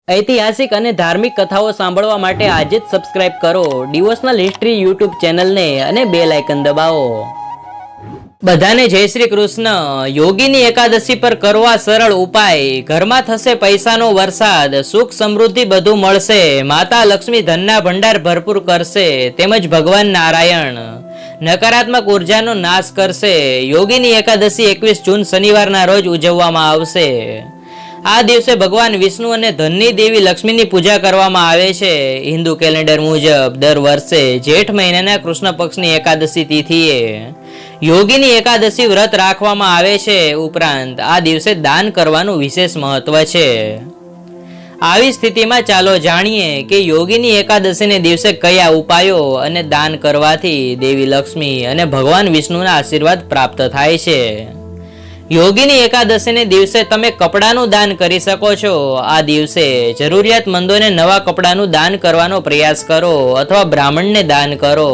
ઐતિહાસિક અને ધાર્મિક કથાઓ સાંભળવા માટે આજે જ સબસ્ક્રાઇબ કરો ડિવોશનલ હિસ્ટ્રી યુટ્યુબ ચેનલને અને બેલ આઇકન દબાવો। બધાને જય શ્રી કૃષ્ણ। યોગીની એકાદશી પર કરવા સરળ ઉપાય। ઘરમાં થશે પૈસાનો વરસાદ, સુખ સમૃદ્ધિ બધું મળશે। માતા લક્ષ્મી ધનના ભંડાર ભરપૂર કરશે, તેમજ ભગવાન નારાયણ નકારાત્મક ઉર્જાનો નાશ કરશે। યોગીની એકાદશી 21 જૂન શનિવારના રોજ ઉજવવામાં આવશે। આ દિવસે ભગવાન વિષ્ણુ અને ધનની દેવી લક્ષ્મીની પૂજા કરવામાં આવે છે। હિન્દુ કેલેન્ડર મુજબ દર વર્ષે જેઠ મહિનાના કૃષ્ણ પક્ષની એકાદશી તિથિએ યોગીની એકાદશી વ્રત રાખવામાં આવે છે। ઉપરાંત આ દિવસે દાન કરવાનું વિશેષ મહત્વ છે। આવી સ્થિતિમાં ચાલો જાણીએ કે યોગીની એકાદશીને દિવસે કયા ઉપાયો અને દાન કરવાથી દેવી લક્ષ્મી અને ભગવાન વિષ્ણુના આશીર્વાદ પ્રાપ્ત થાય છે। યોગીની એકાદશીને દિવસે તમે કપડાનું દાન કરી શકો છો। આ દિવસે જરૂરિયાતમંદોને નવા કપડાનું દાન કરવાનો પ્રયાસ કરો અથવા બ્રાહ્મણને દાન કરો।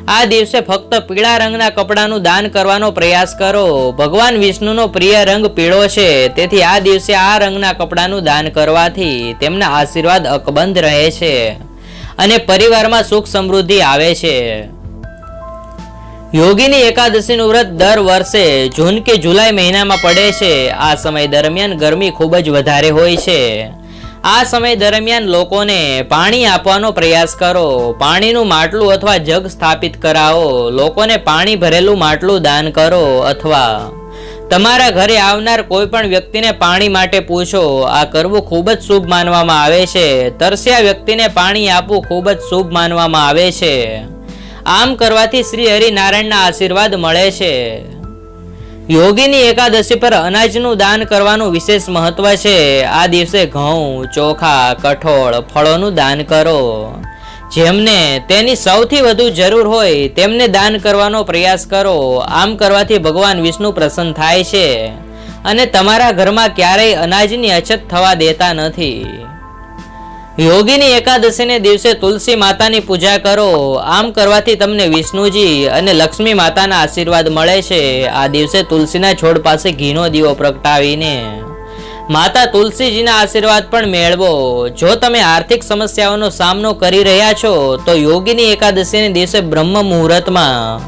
આ દિવસે ફક્ત પીળા રંગના કપડાનું દાન કરવાનો પ્રયાસ કરો। ભગવાન વિષ્ણુનો પ્રિય રંગ પીળો છે, તેથી આ દિવસે આ રંગના કપડાનું દાન કરવાથી તેમના આશીર્વાદ અકબંધ રહે છે અને પરિવારમાં સુખ સમૃદ્ધિ આવે છે। યોગીની એકાદશીનું વ્રત દર વર્ષે જૂન કે જુલાઈ મહિનામાં પડે છે। આ સમય દરમિયાન ગરમી ખૂબ જ વધારે હોય છે। આ સમય દરમિયાન લોકોને પાણી આપવાનો પ્રયાસ કરો। પાણીનું માટલું અથવા જગ સ્થાપિત કરાવો। લોકોને પાણી ભરેલું માટલું દાન કરો અથવા તમારા ઘરે આવનાર કોઈ પણ વ્યક્તિને પાણી માટે પૂછો। આ કરવું ખૂબ જ શુભ માનવામાં આવે છે। તરસ્યા વ્યક્તિને પાણી આપવું ખૂબ જ શુભ માનવામાં આવે છે। આમ કરવાથી શ્રી હરિનારાયણના આશીર્વાદ મળે છે। યોગીની એકાદશી પર અનાજનું દાન કરવાનું વિશેષ મહત્વ છે। આ દિવસે ઘઉં, ચોખા, કઠોળ, ફળોનું દાન કરો। જેમને તેની સૌથી વધુ જરૂર હોય તેમને દાન કરવાનો પ્રયાસ કરો। આમ કરવાથી ભગવાન વિષ્ણુ પ્રસન્ન થાય છે અને તમારા ઘરમાં ક્યારેય અનાજની અછત થવા દેતા નથી। યોગીની એકાદશીને દિવસે તુલસી માતાની પૂજા કરો। આમ કરવાથી તમને વિષ્ણુજી અને લક્ષ્મી માતાના આશીર્વાદ મળે છે। આ દિવસે તુલસીના છોડ પાસે ઘીનો દીવો પ્રગટાવીને માતા તુલસીજીના આશીર્વાદ પણ મેળવો। જો તમે આર્થિક સમસ્યાઓનો સામનો કરી રહ્યા છો તો યોગીની એકાદશીને દિવસે બ્રહ્મ મુહૂર્તમાં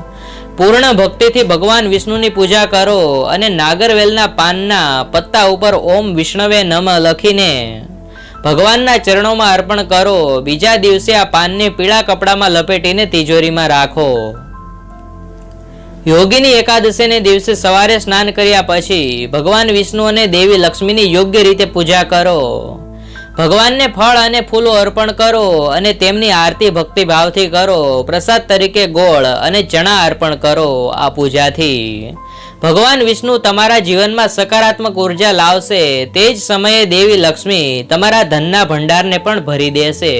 પૂર્ણ ભક્તિથી ભગવાન વિષ્ણુની પૂજા કરો અને નાગરવેલના પાનના પત્તા ઉપર ઓમ વિષ્ણવે નમઃ લખીને ભગવાનના ચરણોમાં અર્પણ કરો। બીજા દિવસે આ પાનને પીળા કપડામાં લપેટીને તિજોરીમાં રાખો। યોગીની એકાદશીને દિવસે સવારે સ્નાન કર્યા પછી ભગવાન વિષ્ણુ અને દેવી લક્ષ્મીની યોગ્ય રીતે પૂજા કરો। ભગવાનને ફળ અને ફૂલો અર્પણ કરો અને તેમની આરતી ભક્તિભાવથી કરો। પ્રસાદ તરીકે ગોળ અને ચણા અર્પણ કરો। આ પૂજાથી ભગવાન વિષ્ણુ તમારા જીવનમાં સકારાત્મક ઉર્જા લાવશે। તે જ સમયે દેવી લક્ષ્મી તમારા ધનના ભંડારને પણ ભરી દેશે।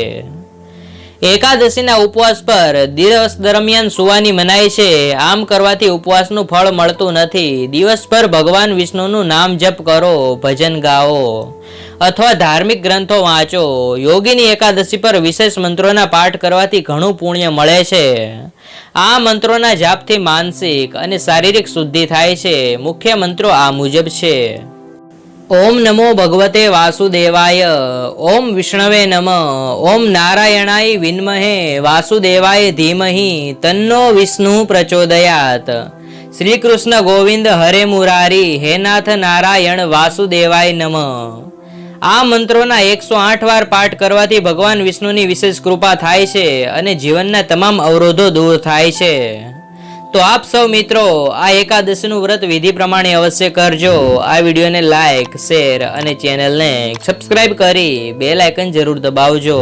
એકાદશીના ઉપવાસ પર દિવસ દરમિયાન સુવાની મનાઈ છે। આમ કરવાથી ઉપવાસનું ફળ મળતું નથી। દિવસભર ભગવાન વિષ્ણુનું નામ જપ કરો, ભજન ગાઓ અથવા ધાર્મિક ગ્રંથો વાંચો। યોગીની એકાદશી પર વિશેષ મંત્રોના પાઠ કરવાથી ઘણું પુણ્ય મળે છે। આ મંત્રોના જાપથી માનસિક અને શારીરિક શુદ્ધિ થાય છે। મુખ્ય મંત્રો આ મુજબ છે: ઓમ નમો ભગવતે વાસુદેવાય, ઓમ વિષ્ણવે નમઃ, ઓમ નારાયણાય વિન્મહે વાસુદેવાય ધીમહિ તન્નો વિષ્ણુ પ્રચોદયાત। શ્રી કૃષ્ણ ગોવિંદ હરે મુરારી, હે નાથ નારાયણ વાસુદેવાય નમઃ। આ મંત્રોના 108 વાર પાઠ કરવાથી ભગવાન વિષ્ણુની વિશેષ કૃપા થાય છે અને જીવનના તમામ અવરોધો દૂર થાય છે। તો આપ સૌ મિત્રો આ એકાદશીનું વ્રત વિધિ પ્રમાણે અવશ્ય કરજો। આ વિડીયોને લાઈક, શેર અને ચેનલને સબસ્ક્રાઇબ કરી બેલ આઇકન જરૂર દબાવજો।